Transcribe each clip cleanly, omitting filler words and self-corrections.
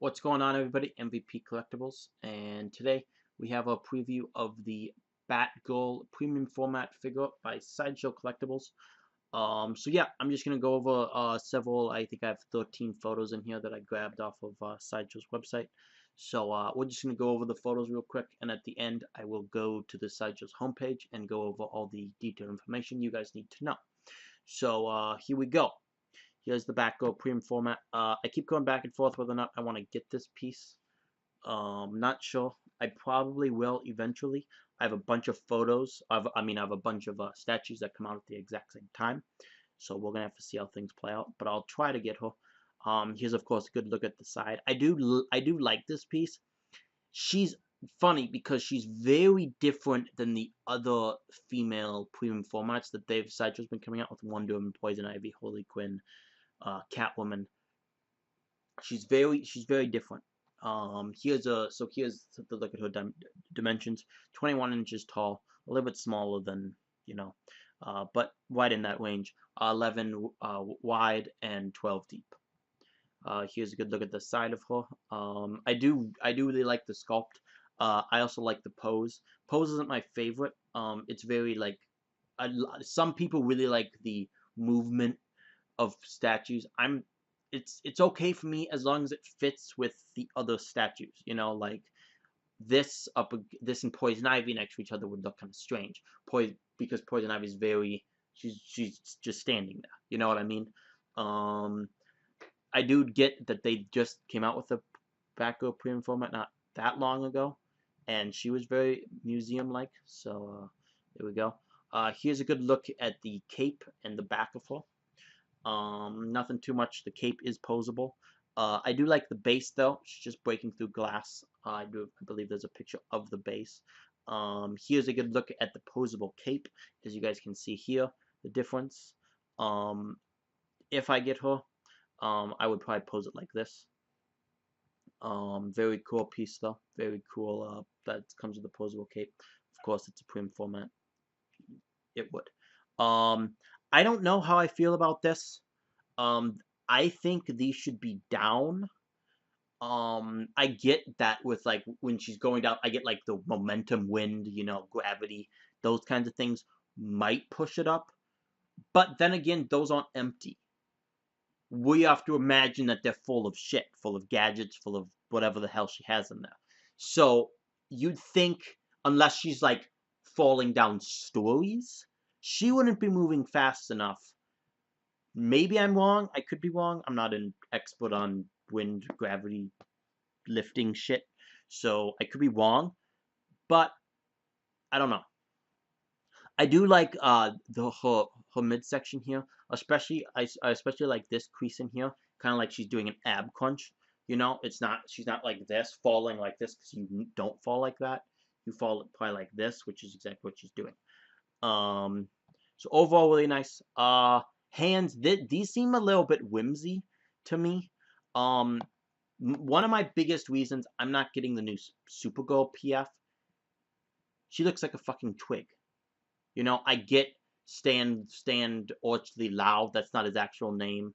What's going on, everybody? MVP Collectables, and today we have a preview of the Batgirl premium format figure by Sideshow Collectables. So yeah, I'm just gonna go over several. I think I have 13 photos in here that I grabbed off of Sideshow's website. So we're just gonna go over the photos real quick, and at the end, I will go to the Sideshow's homepage and go over all the detailed information you guys need to know. So here we go. Here's the Batgirl premium format. I keep going back and forth whether or not I want to get this piece. Not sure. I probably will eventually. I have a bunch of photos. I have a bunch of statues that come out at the exact same time. So we're gonna have to see how things play out. But I'll try to get her. Here's of course a good look at the side. I do like this piece. She's funny because she's very different than the other female premium formats that they've Sideshow's been coming out with. Wonder Woman, Poison Ivy, Harley Quinn, Catwoman. She's very different. Here's the look at her dimensions. 21 inches tall, a little bit smaller than but right in that range. 11 wide and 12 deep. Here's a good look at the side of her. I do really like the sculpt. I also like the pose. Pose isn't my favorite. It's very like some people really like the movement of statues. It's okay for me as long as it fits with the other statues. Like this and Poison Ivy next to each other would look kind of strange. Because Poison Ivy is she's just standing there. You know what I mean? I do get that they just came out with a Batgirl premium format not that long ago, and she was very museum-like. So there we go. Here's a good look at the cape and the back of her. Nothing too much. The cape is posable. I do like the base though. She's just breaking through glass. I believe there's a picture of the base. Here's a good look at the posable cape, as you guys can see here. The difference. If I get her, I would probably pose it like this. Very cool piece though. Very cool. That comes with the posable cape. Of course, it's a premium format. It would. I don't know how I feel about this. Um, I think these should be down. I get that with like when she's going down, I get like the momentum, wind, gravity, those kinds of things might push it up. But then again, those aren't empty. We have to imagine that they're full of shit, full of gadgets, full of whatever the hell she has in there. So you'd think, unless she's like falling down stories, she wouldn't be moving fast enough. Maybe I'm wrong. I could be wrong. I'm not an expert on wind, gravity, lifting shit. So I could be wrong. But I don't know. I do like her midsection here, especially I especially like this crease in here, kind of like she's doing an ab crunch. She's not like this, falling like this, because you don't fall like that. You fall probably like this, which is exactly what she's doing. So overall, really nice. Hands, these seem a little bit whimsy to me. One of my biggest reasons I'm not getting the new Supergirl PF, she looks like a fucking twig. I get Stand Orchley Lau. That's not his actual name.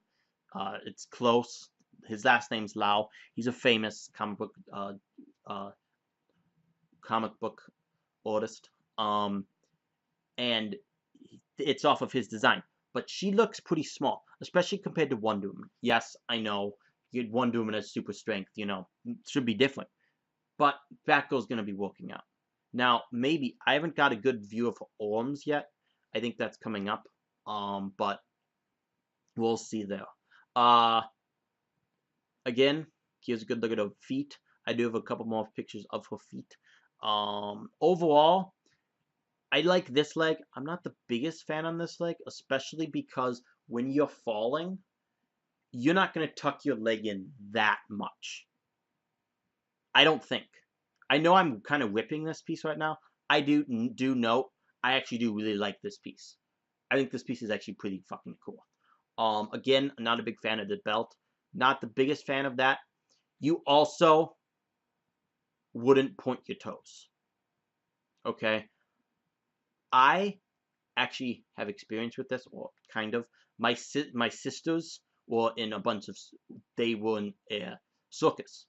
It's close. His last name's Lau. He's a famous uh, comic book artist. And it's off of his design. But she looks pretty small, especially compared to Wonder Woman. Yes, I know. Wonder Woman has super strength. Should be different. But Batgirl's gonna be working out. Now, maybe I haven't got a good view of her arms yet. I think that's coming up. But we'll see there. Again, here's a good look at her feet. I do have a couple more pictures of her feet. Overall, I like this leg. I'm not the biggest fan on this leg, especially because when you're falling, you're not going to tuck your leg in that much. I don't think. I know I'm kind of whipping this piece right now. I do note, I actually do really like this piece. I think this piece is actually pretty fucking cool. Again, I'm not a big fan of the belt. Not the biggest fan of that. You also wouldn't point your toes. Okay? I actually have experience with this, or kind of. My sisters were in a bunch of, they were in a circus.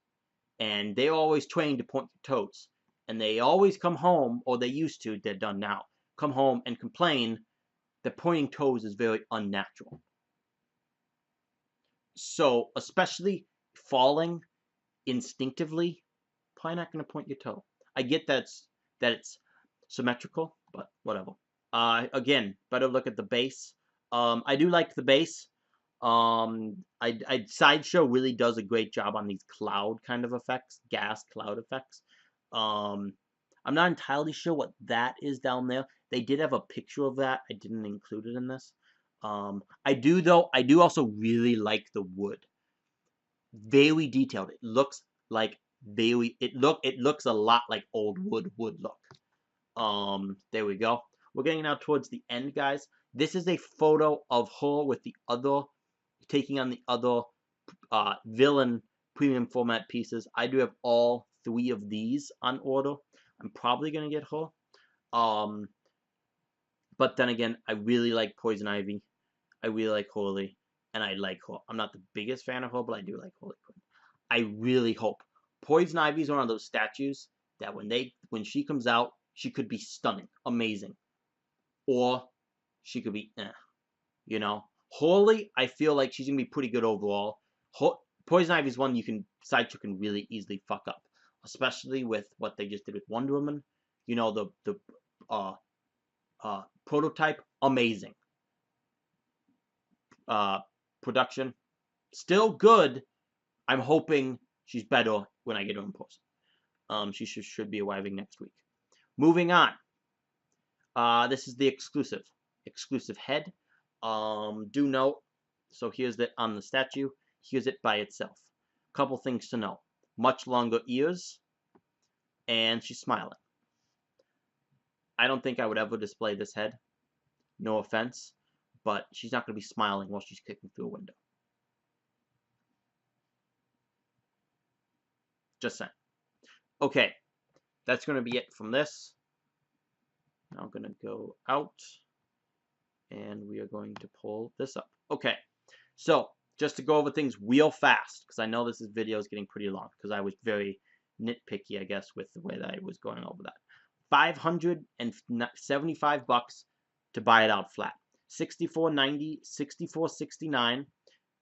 and they're always trained to point their toes. And they always come home, or they used to, they're done now, come home and complain that pointing toes is very unnatural. So, especially falling instinctively, probably not going to point your toe. I get that it's symmetrical, but whatever. Again, better look at the base. I do like the base. Sideshow really does a great job on these cloud kind of effects, gas cloud effects. I'm not entirely sure what that is down there. They did have a picture of that. I didn't include it in this. I do also really like the wood. Very detailed. It looks like it looks a lot like old wood would look. There we go. We're getting now towards the end, guys. This is a photo of her with the other, taking on the other villain premium format pieces. I do have all 3 of these on order. I'm probably gonna get her. But then again, I really like Poison Ivy. I really like Harley, and I like her. I'm not the biggest fan of her, but I do like Harley Quinn. I really hope Poison Ivy is one of those statues that when she comes out, she could be stunning, amazing, or she could be, you know. Harley, I feel like she's gonna be pretty good overall. Poison Ivy is one Sideshow can really easily fuck up, especially with what they just did with Wonder Woman. You know, the prototype, amazing. Production, still good. I'm hoping she's better when I get her in person. She should be arriving next week. Moving on. This is the exclusive head. Do note. So here's that on the statue. Here's it by itself. Couple things to know. Much longer ears, and she's smiling. I don't think I would ever display this head. No offense, but she's not going to be smiling while she's kicking through a window. Just saying. Okay, that's going to be it from this. Now I'm going to go out, and we are going to pull this up. Okay, so just to go over things real fast, because I know this video is getting pretty long, because I was very nitpicky, I guess, with the way that I was going over that. $575 to buy it out flat. $64.90, $64.69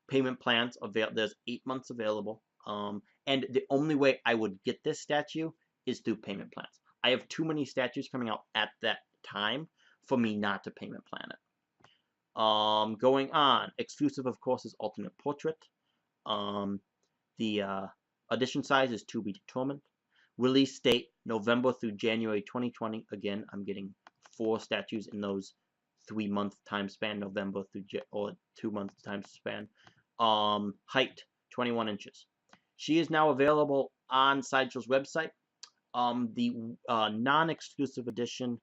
payment plans available. There's 8 months available. And the only way I would get this statue is through payment plans. I have too many statues coming out at that time for me not to payment plan it. Going on, exclusive of course is Ultimate Portrait. The edition size is to be determined. Release date November through January 2020. Again, I'm getting 4 statues in those 3-month time span, November through or 2-month time span. Height 21 inches. She is now available on Sideshow's website. The non-exclusive edition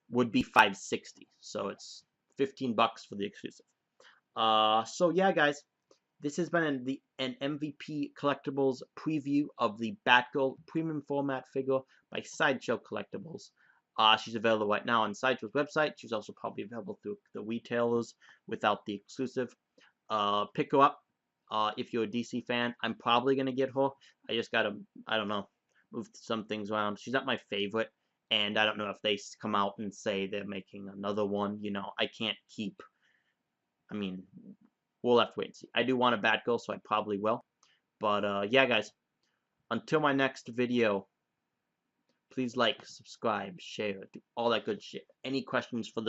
would be $560, so it's $15 for the exclusive. So yeah, guys, this has been an MVP Collectables preview of the Batgirl premium format figure by Sideshow Collectables. She's available right now on Sideshow's website. She's also probably available through the retailers without the exclusive. Pick her up if you're a DC fan. I'm probably going to get her. I just got to, I don't know, move some things around. She's not my favorite, and I don't know if they come out and say they're making another one. You know, I can't keep, I mean, we'll have to wait and see. I do want a Batgirl, so I probably will. But yeah, guys, until my next video, please like, subscribe, share, do all that good shit. Any questions for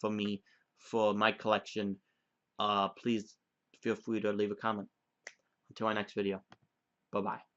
me, for my collection, please feel free to leave a comment. Until my next video, bye-bye.